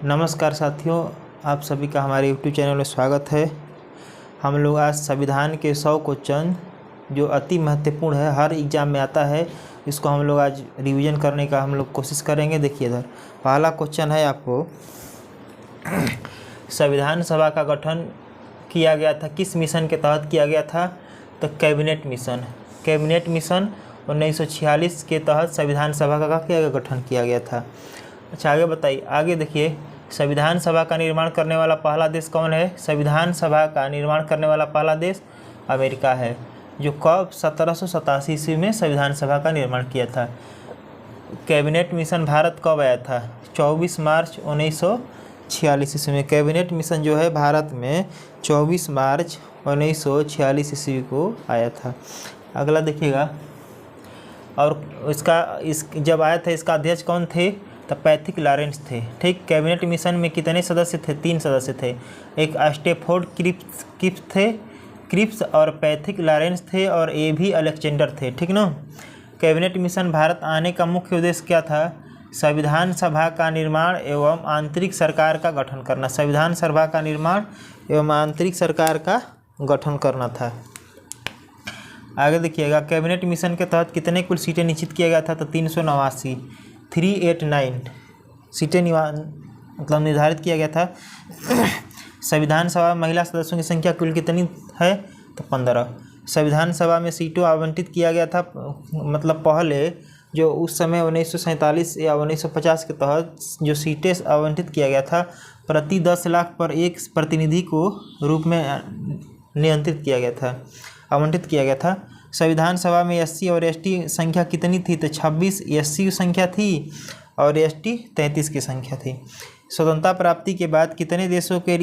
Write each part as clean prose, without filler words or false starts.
नमस्कार साथियों, आप सभी का हमारे YouTube चैनल में स्वागत है। हम लोग आज संविधान के 100 क्वेश्चन जो अति महत्वपूर्ण है, हर एग्ज़ाम में आता है, इसको हम लोग आज रिवीजन करने का हम लोग कोशिश करेंगे। देखिए इधर पहला क्वेश्चन है आपको, संविधान सभा का गठन किया गया था किस मिशन के तहत किया गया था? तो कैबिनेट मिशन। कैबिनेट मिशन 1946 के तहत संविधान सभा का गठन किया गया था। अच्छा आगे बताइए, आगे देखिए, संविधान सभा का निर्माण करने वाला पहला देश कौन है? संविधान सभा का निर्माण करने वाला पहला देश अमेरिका है, जो कब 1787 ईस्वी में संविधान सभा का निर्माण किया था। कैबिनेट मिशन भारत कब आया था? 24 मार्च 1946 ईस्वी में। कैबिनेट मिशन जो है भारत में 24 मार्च 1946 ईस्वी को आया था। अगला देखिएगा, और इस जब आया था इसका अध्यक्ष कौन थे? तो पैथिक लॉरेंस थे। ठीक, कैबिनेट मिशन में कितने सदस्य थे? 3 सदस्य थे। एक स्टेफोर्ड क्रिप्स और पैथिक लॉरेंस थे, और A.V. अलेक्जेंडर थे। ठीक ना। कैबिनेट मिशन भारत आने का मुख्य उद्देश्य क्या था? संविधान सभा का निर्माण एवं आंतरिक सरकार का गठन करना। संविधान सभा का निर्माण एवं आंतरिक सरकार का गठन करना था। आगे देखिएगा, कैबिनेट मिशन के तहत कितने कुल सीटें निश्चित किया गया था? तो 389 सीटें मतलब निर्धारित किया गया था। संविधान सभा में महिला सदस्यों की संख्या कुल कितनी है? तो 15। संविधान सभा में सीटों आवंटित किया गया था, मतलब पहले जो उस समय 1947 या 1950 के तहत जो सीटें आवंटित किया गया था, प्रति 10 लाख पर एक प्रतिनिधि को रूप में आवंटित किया गया था। संविधान सभा में SC और ST संख्या कितनी थी? तो 26 SC संख्या थी और ST 33 की संख्या थी। स्वतंत्रता प्राप्ति के बाद कितने देशों के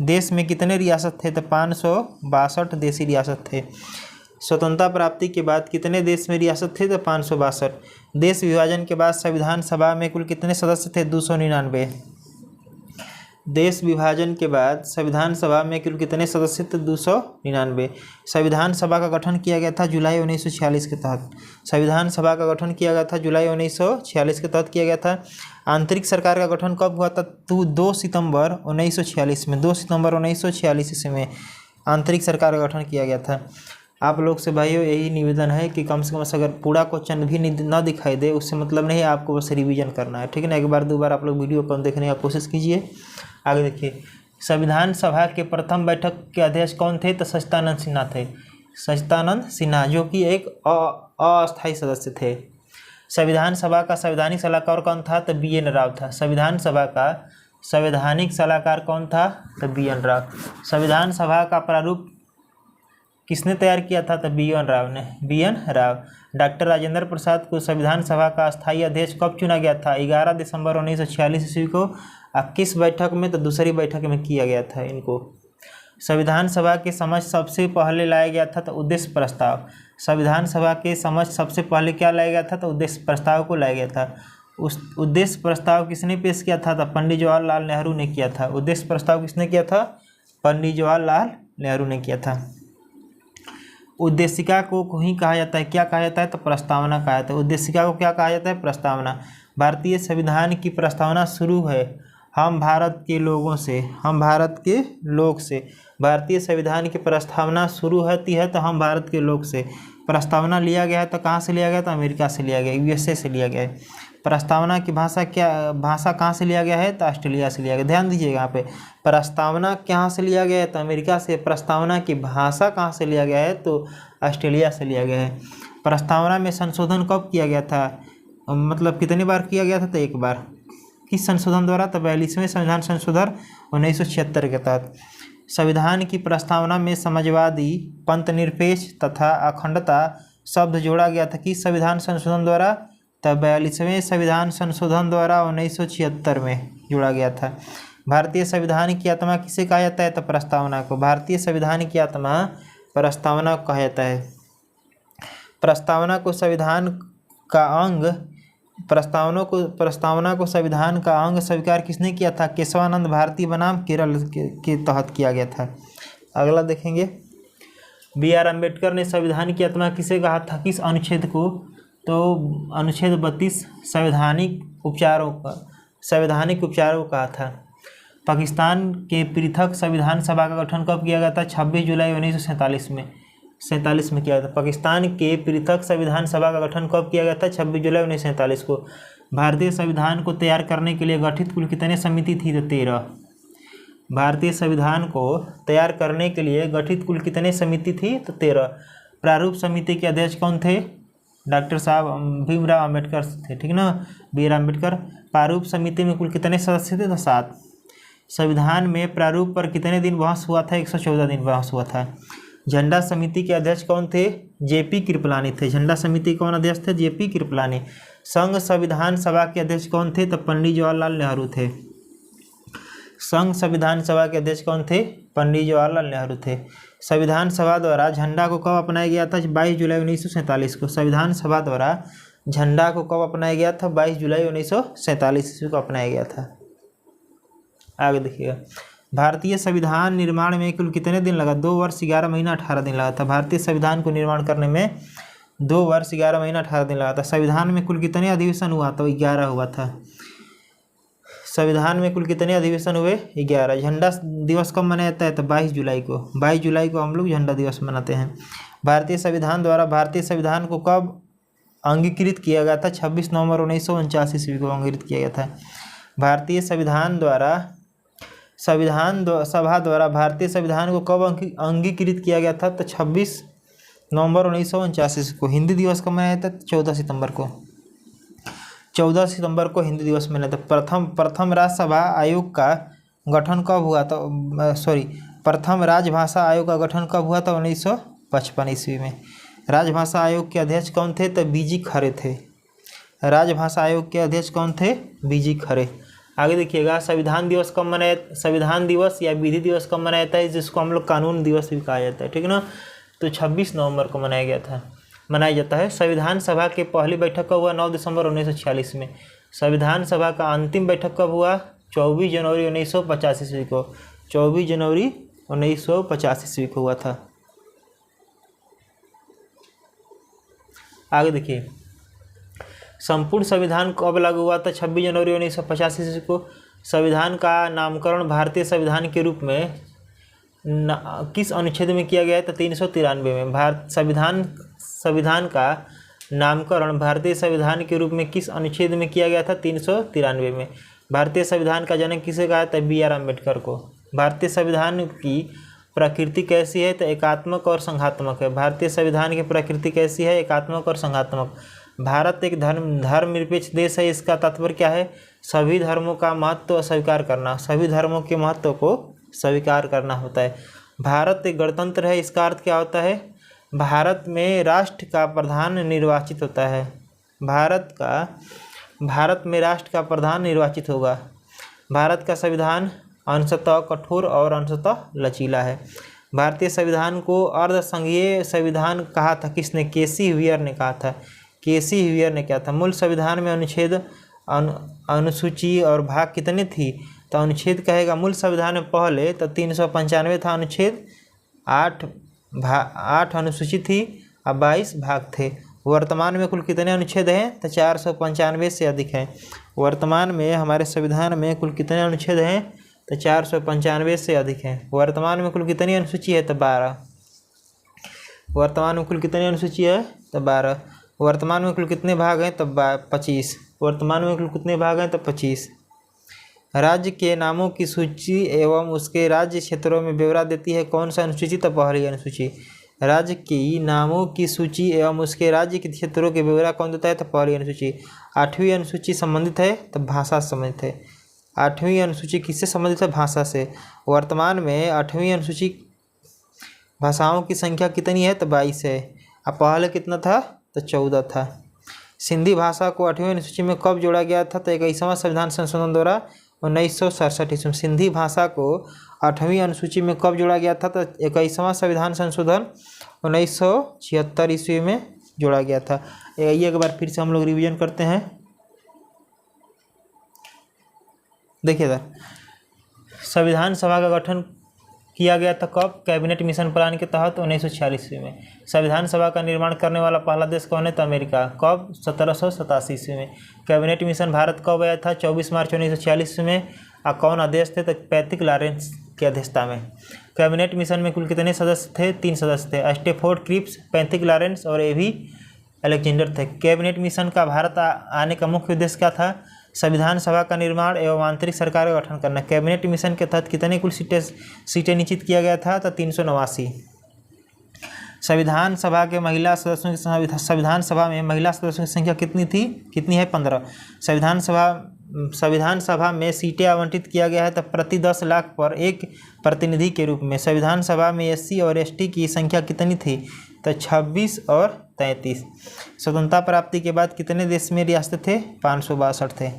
देश में कितने रियासत थे? तो 562 देशी रियासत थे। स्वतंत्रता प्राप्ति के बाद कितने देश में रियासत थे? तो 562। देश विभाजन के बाद संविधान सभा में कुल कितने सदस्य थे? 299। देश विभाजन के बाद संविधान सभा में कुल कितने सदस्य थे? 299। संविधान सभा का गठन किया गया था जुलाई 1946 के तहत। संविधान सभा का गठन किया गया था जुलाई 1946 के तहत किया गया था। आंतरिक सरकार का गठन कब हुआ था? 2 सितंबर 1946 में। 2 सितंबर 1946 ईस्वी में आंतरिक सरकार का गठन किया गया था। आप लोग से भाइयों यही निवेदन है कि कम से कम अगर पूरा क्वेश्चन भी ना दिखाई दे, उससे मतलब नहीं है, आपको बस रिवीजन करना है। ठीक है ना। एक बार 2 बार आप लोग वीडियो को देखने का कोशिश कीजिए। आगे देखिए, संविधान सभा के प्रथम बैठक के अध्यक्ष कौन थे? तो सच्चिदानंद सिन्हा थे। सच्चिदानंद सिन्हा, जो कि एक अस्थायी सदस्य थे। संविधान सभा का संवैधानिक सलाहकार कौन था? तो BN राव था। संविधान सभा का संवैधानिक सलाहकार कौन था? तो BN राव। संविधान सभा का प्रारूप किसने तैयार किया था? तो BN राव ने। BN राव। डॉक्टर राजेंद्र प्रसाद को संविधान सभा का अस्थायी अध्यक्ष कब चुना गया था? 11 दिसंबर 1946 ईस्वी को। किस बैठक में? तो दूसरी बैठक में किया गया था इनको। संविधान सभा के समझ सबसे पहले लाया गया था? तो उद्देश्य प्रस्ताव। संविधान सभा के समझ सबसे पहले क्या लाया गया था? तो उद्देश्य प्रस्ताव को लाया गया था। उस उद्देश्य प्रस्ताव किसने पेश किया था? तो पंडित जवाहरलाल नेहरू ने किया था। उद्देश्य प्रस्ताव किसने किया था? पंडित जवाहरलाल नेहरू ने किया था। उद्देशिका को ही कहा जाता है, क्या कहा जाता है? तो प्रस्तावना कहा जाता है। उद्देशिका को क्या कहा जाता है? प्रस्तावना। भारतीय संविधान की प्रस्तावना शुरू है हम भारत के लोग से। भारतीय संविधान की प्रस्तावना शुरू होती है तो हम भारत के लोग से। प्रस्तावना लिया गया है तो कहाँ से लिया गया? तो अमेरिका से लिया गया, USA से लिया गया है। प्रस्तावना की भाषा कहाँ से लिया गया है? तो ऑस्ट्रेलिया से लिया गया। ध्यान दीजिएगा यहाँ पे, प्रस्तावना कहाँ से लिया गया है? तो अमेरिका से। प्रस्तावना की भाषा कहाँ से लिया गया है? तो ऑस्ट्रेलिया से लिया गया है। प्रस्तावना में संशोधन कब किया गया था? मतलब कितनी बार किया गया था? तो 1 बार। किस संशोधन द्वारा? तो 42वें संविधान संशोधन 1976 के तहत। संविधान की प्रस्तावना में समाजवादी, पंथनिरपेक्ष तथा अखंडता शब्द जोड़ा गया था। किस संविधान संशोधन द्वारा? तो 42वें संविधान संशोधन द्वारा 1976 में जोड़ा गया था। भारतीय संविधान की आत्मा किसे कहा जाता है? तो प्रस्तावना को। भारतीय संविधान की आत्मा प्रस्तावना को कहा जाता है। प्रस्तावना को संविधान का अंग संविधान का अंग स्वीकार किसने किया था? केशवानंद भारती बनाम केरल के तहत किया गया था। अगला देखेंगे, BR अम्बेडकर ने संविधान की आत्मा किसे कहा था? किस अनुच्छेद को? तो अनुच्छेद 32 संवैधानिक उपचारों का संवैधानिक उपचारों को कहा था। पाकिस्तान के पृथक संविधान सभा का गठन कब किया गया था? 26 जुलाई 1947 में 47 में किया था। पाकिस्तान के पृथक संविधान सभा का गठन कब किया गया था? 26 जुलाई 1947 को। भारतीय संविधान को तैयार करने के लिए गठित कुल कितने समिति थी? तो 13। भारतीय संविधान को तैयार करने के लिए गठित कुल कितने समिति थी? तो 13। प्रारूप समिति के अध्यक्ष कौन थे? डॉक्टर साहब भीमराव अम्बेडकर थे, ठीक ना, बी आर अम्बेडकर। प्रारूप समिति में कुल कितने सदस्य थे? तो 7। संविधान में प्रारूप पर कितने दिन बहस हुआ था? 114 दिन बहस हुआ था। झंडा समिति के अध्यक्ष कौन थे? जेपी कृपलानी थे। झंडा समिति कौन अध्यक्ष थे? जेपी कृपलानी। संघ संविधान सभा के अध्यक्ष कौन थे? तो पंडित जवाहरलाल नेहरू थे। संघ संविधान सभा के अध्यक्ष कौन थे? पंडित जवाहरलाल नेहरू थे। संविधान सभा द्वारा झंडा को कब अपनाया गया था? 22 जुलाई 1947 को। संविधान सभा द्वारा झंडा को कब अपनाया गया था? 22 जुलाई 1947 ईस्वी को अपनाया गया था। आगे देखिएगा, भारतीय संविधान निर्माण में कुल कितने दिन लगा? 2 वर्ष 11 महीना 18 दिन लगा था। भारतीय संविधान को निर्माण करने में 2 वर्ष 11 महीना 18 दिन लगा था। संविधान में कुल कितने अधिवेशन हुआ? तो 11 हुआ था। संविधान में कुल कितने अधिवेशन हुए? 11। झंडा दिवस कब मनाया जाता है? तो 22 जुलाई को। 22 जुलाई को हम लोग झंडा दिवस मनाते हैं। भारतीय संविधान द्वारा भारतीय संविधान को कब अंगीकृत किया गया था? 26 नवंबर 1949 ईस्वी को अंगीकृत किया गया था। भारतीय संविधान द्वारा संविधान सभा द्वारा भारतीय संविधान को कब अंगीकृत किया गया था? तो 26 नवंबर 1949 ईस्वी को। हिंदी दिवस कब मनाया था? 14 सितंबर को। 14 सितंबर को हिंदी दिवस मनाया था। प्रथम राज्यसभा आयोग का गठन कब हुआ था? प्रथम राजभाषा आयोग का गठन कब हुआ था? 1955 ईस्वी में। राजभाषा आयोग के अध्यक्ष कौन थे? तो बीजी खरे थे। राजभाषा आयोग के अध्यक्ष कौन थे? बीजी खरे। आगे देखिएगा, संविधान दिवस कब मनाया? संविधान दिवस या विधि दिवस कब मनाया जाता है? जिसको हम लोग कानून दिवस भी कहा जाता है, ठीक है ना। तो 26 नवंबर को मनाया जाता है। संविधान सभा की पहली बैठक कब हुआ? 9 दिसंबर 1946 में। संविधान सभा का अंतिम बैठक कब हुआ? 24 जनवरी 1950 ईस्वी को। 24 जनवरी 1950 ईस्वी को हुआ था। आगे देखिए, संपूर्ण संविधान कब लागू हुआ था? 26 जनवरी 1950 ईस्वी को। संविधान का नामकरण भारतीय संविधान के रूप में किस अनुच्छेद में किया गया है? तो 393 में। संविधान का नामकरण भारतीय संविधान के रूप में किस अनुच्छेद में किया गया था? 393 में। भारतीय संविधान का जनक किसे कहा था? बी आर अम्बेडकर को। भारतीय संविधान की प्रकृति कैसी है? तो एकात्मक और संघात्मक है। भारतीय संविधान की प्रकृति कैसी है? एकात्मक और संघात्मक। भारत एक धर्मनिरपेक्ष देश है। इसका तात्पर्य क्या है? सभी धर्मों का महत्व स्वीकार करना। सभी धर्मों के महत्व को स्वीकार करना होता है। भारत एक गणतंत्र है। इसका अर्थ क्या होता है? भारत में राष्ट्र का प्रधान निर्वाचित होता है। भारत में राष्ट्र का प्रधान निर्वाचित होगा। भारत का संविधान अंशतः कठोर और अंशतः लचीला है। भारतीय संविधान को अर्धसंघीय संविधान कहा था किसने? केसी ह्यूयर ने कहा था। केसी ह्यूयर ने क्या था? मूल संविधान में अनुच्छेद, अनुसूची और भाग कितने थी? तो अनुच्छेद कहेगा मूल संविधान में पहले तो 395 था अनुच्छेद, 8 अनुसूची थी और 22 भाग थे। वर्तमान में कुल कितने अनुच्छेद हैं? तो 495 से अधिक हैं। वर्तमान में हमारे संविधान में कुल कितने अनुच्छेद हैं? तो 495 से अधिक हैं। वर्तमान में कुल कितनी अनुसूची है? तो 12। वर्तमान में कुल कितनी अनुसूची है? तो 12। वर्तमान में कुल कितने भाग हैं? तो 25। वर्तमान में कुल कितने भाग हैं? तो 25। राज्य के नामों की सूची एवं उसके राज्य क्षेत्रों में ब्यौरा देती है कौन सा अनुसूची? तो पहली अनुसूची। राज्य की नामों की सूची एवं उसके राज्य के क्षेत्रों के ब्यौरा कौन देता है? तो पहली अनुसूची। 8वीं अनुसूची संबंधित है? तो भाषा से संबंधित है। 8वीं अनुसूची किससे संबंधित है? भाषा से। वर्तमान में 8वीं अनुसूची भाषाओं की संख्या कितनी है? तो 22 है। अब पहले कितना था? तो 14 था। सिंधी भाषा को 8वीं अनुसूची में कब जोड़ा गया था? तो 21वां संविधान संशोधन द्वारा 1967 ईस्वी में। सिंधी भाषा को 8वीं अनुसूची में कब जोड़ा गया था? तो 21वां संविधान संशोधन 1976 ईस्वी में जोड़ा गया था। एक बार फिर से हम लोग रिवीजन करते हैं। देखिए सर, संविधान सभा का गठन किया गया था कब? कैबिनेट मिशन प्लान के तहत 1946 ईस्वी में। संविधान सभा का निर्माण करने वाला पहला देश कौन है? तो अमेरिका। कब? 1787 ईस्वी में। कैबिनेट मिशन भारत कब आया था? 24 मार्च 1946 ईस्वी में। और कौन अध्यक्ष थे? तो पैट्रिक लॉरेंस की अध्यक्षता में। कैबिनेट मिशन में कुल कितने सदस्य थे? 3 सदस्य थे, स्टेफोर्ड क्रिप्स, पैट्रिक लॉरेंस और एवी अलेक्जेंडर थे। कैबिनेट मिशन का भारत आने का मुख्य उद्देश्य क्या था? संविधान सभा का निर्माण एवं आंतरिक सरकार का गठन करना। कैबिनेट मिशन के तहत कितने कुल सीटें निश्चित किया गया था? तो 389। संविधान सभा के महिला सदस्यों की संविधान सभा में महिला सदस्यों की संख्या कितनी थी? कितनी है? 15। संविधान सभा में सीटें आवंटित किया गया है तो प्रति 10 लाख पर एक प्रतिनिधि के रूप में। संविधान सभा में SC और ST की संख्या कितनी थी? तो 26 और 33। स्वतंत्रता प्राप्ति के बाद कितने देश में रियासतें थे? 562 थे।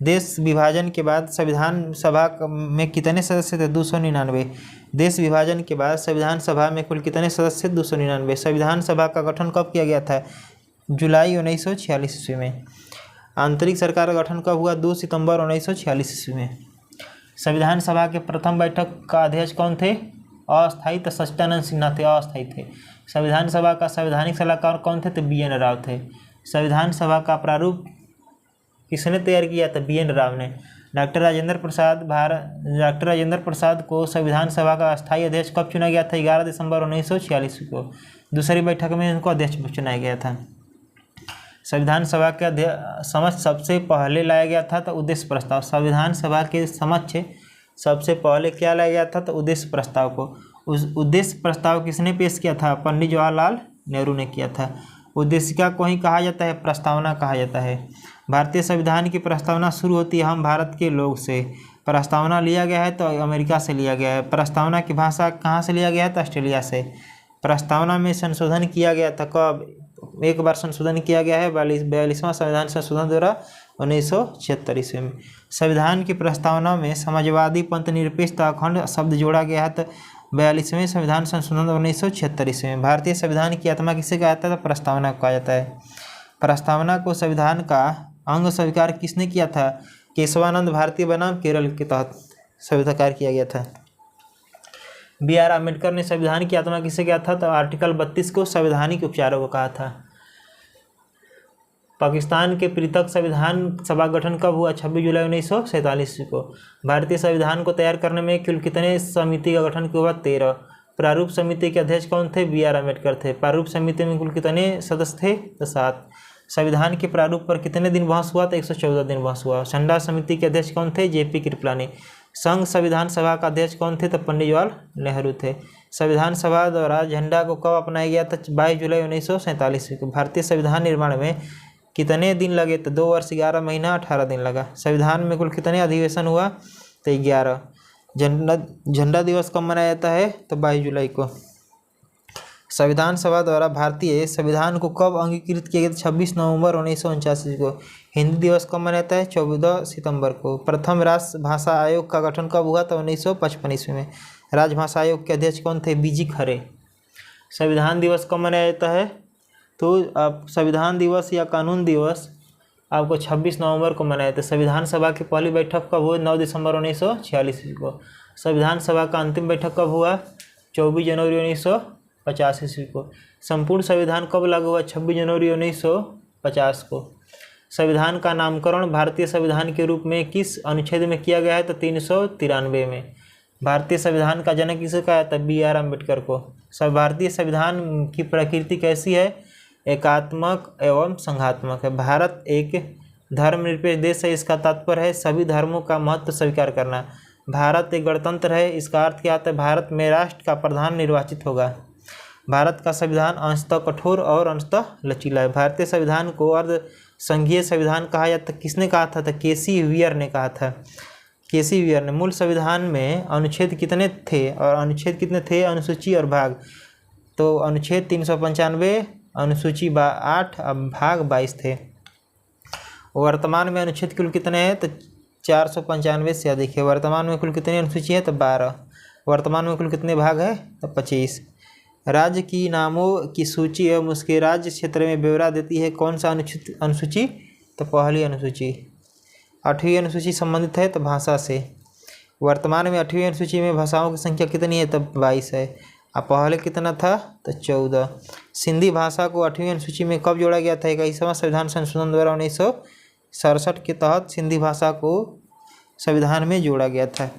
देश विभाजन के बाद संविधान सभा में कितने सदस्य थे? 299। देश विभाजन के बाद संविधान सभा में कुल कितने सदस्य? 299। संविधान सभा का गठन कब किया गया था? जुलाई 1946 ईस्वी में। आंतरिक सरकार का गठन कब हुआ? 2 सितंबर 1946 ईस्वी में। संविधान सभा के प्रथम बैठक का अध्यक्ष कौन थे? अस्थायी तो सच्चिदानंद सिन्हा थे, अस्थायी थे। संविधान सभा का संवैधानिक सलाहकार कौन थे? तो BN राव थे। संविधान सभा का प्रारूप किसने तैयार किया था? BN राव ने। डॉक्टर राजेंद्र प्रसाद को संविधान सभा का अस्थायी अध्यक्ष कब चुना गया था? 11 दिसंबर 1946 को। दूसरी बैठक में उनको अध्यक्ष चुना गया था। संविधान सभा के समक्ष सबसे पहले लाया गया था तो उद्देश्य प्रस्ताव। संविधान सभा के समक्ष सबसे पहले क्या लाया गया था? तो उद्देश्य प्रस्ताव को। उस उद्देश्य प्रस्ताव किसने पेश किया था? पंडित जवाहरलाल नेहरू ने किया था। उद्देशिका को ही कहा जाता है प्रस्तावना कहा जाता है। भारतीय संविधान की प्रस्तावना शुरू होती है हम भारत के लोग से। प्रस्तावना लिया गया है तो अमेरिका से लिया गया है। प्रस्तावना की भाषा कहाँ से लिया गया है? तो ऑस्ट्रेलिया से। प्रस्तावना में संशोधन किया गया था कब? एक बार संशोधन किया गया है 42वां संविधान संशोधन द्वारा 1976 ईस्वी में। संविधान की प्रस्तावना में समाजवादी पंथ निरपेक्ष अखंड शब्द जोड़ा गया है तो 42वें संविधान संशोधन 1976 ईस्वी में। भारतीय संविधान की आत्मा किसे कहा जाता है? तो प्रस्तावना को कहा जाता है। प्रस्तावना को संविधान का अंग स्वीकार किसने किया था? केशवानंद भारती बनाम केरल के तहत स्वीकार किया गया था। BR अम्बेडकर ने संविधान की आत्मा किसे कहा था? तो आर्टिकल 32 को संवैधानिक उपचारों को कहा था। पाकिस्तान के पृथक संविधान सभा गठन कब हुआ? 26 जुलाई 1947 को। भारतीय संविधान को तैयार करने में कुल कितने समिति का गठन हुआ? 13। प्रारूप समिति के अध्यक्ष कौन थे? BR अम्बेडकर थे। प्रारूप समिति में कुल कितने सदस्य थे? तो 7। संविधान के प्रारूप पर कितने दिन बहस हुआ? तो 114 दिन बहस हुआ। झंडा समिति के अध्यक्ष कौन थे? JP कृपलानी। संघ संविधान सभा का अध्यक्ष कौन थे? तो पंडित जवाहरलाल नेहरू थे। संविधान सभा द्वारा झंडा को कब अपनाया गया था? 22 जुलाई 1947 को। भारतीय संविधान निर्माण में कितने दिन लगे? तो 2 वर्ष 11 महीना 18 दिन लगा। संविधान में कुल कितने अधिवेशन हुआ? तो 11। झंडा दिवस कब मनाया जाता है? तो 22 जुलाई को। संविधान सभा द्वारा भारतीय संविधान को कब अंगीकृत किया गया? 26 नवंबर 1949 को। हिंदी दिवस कब मनाया जाता है? 14 सितंबर को। प्रथम राजभाषा आयोग का गठन कब हुआ? तो 1955 ईस्वी में। राजभाषा आयोग के अध्यक्ष कौन थे? BG खरे। संविधान दिवस कब मनाया जाता है? तो अब संविधान दिवस या कानून दिवस आपको 26 नवंबर को मनाया था। संविधान सभा की पहली बैठक कब हुई? 9 दिसंबर 1946 को। संविधान सभा का अंतिम बैठक कब हुआ? 24 जनवरी 1950 ईस्वी को। संपूर्ण संविधान कब लागू हुआ? 26 जनवरी 1950 को। संविधान का नामकरण भारतीय संविधान के रूप में किस अनुच्छेद में किया गया है? तो 393 में। भारतीय संविधान का जनक किसे कहा जाता है? BR अम्बेडकर को। भारतीय संविधान की प्रकृति कैसी है? एकात्मक एवं संघात्मक है। भारत एक धर्मनिरपेक्ष देश है, इसका तात्पर्य है सभी धर्मों का महत्व स्वीकार करना। भारत एक गणतंत्र है, इसका अर्थ क्या आता है? भारत में राष्ट्र का प्रधान निर्वाचित होगा। भारत का संविधान अंशतः कठोर और अंशतः लचीला है। भारतीय संविधान को अर्ध संघीय संविधान कहा जाता है। किसने कहा था? तो KC वीयर ने कहा था। KC वीयर ने। मूल संविधान में अनुच्छेद कितने थे और अनुच्छेद कितने थे? अनुसूची और भाग। तो अनुच्छेद 395, अनुसूची 8 अब भाग 22 थे। वर्तमान में अनुच्छेद कुल कितने हैं? तो 495 से अधिक है। वर्तमान में कुल कितनी अनुसूची है? तो 12। वर्तमान में कुल कितने भाग है? तो 25। राज्य की नामों की सूची एवं उसके राज्य क्षेत्र में ब्यौरा देती है कौन सा अनुसूची? तो पहली अनुसूची। 8वीं अनुसूची संबंधित है तो भाषा से। वर्तमान में 8वीं अनुसूची में भाषाओं की संख्या कितनी है? तब 22 है। अब पहले कितना था? तो 14। सिंधी भाषा को 8वीं अनुसूची में कब जोड़ा गया था? 21वां संविधान संशोधन द्वारा 1967 के तहत सिंधी भाषा को संविधान में जोड़ा गया था।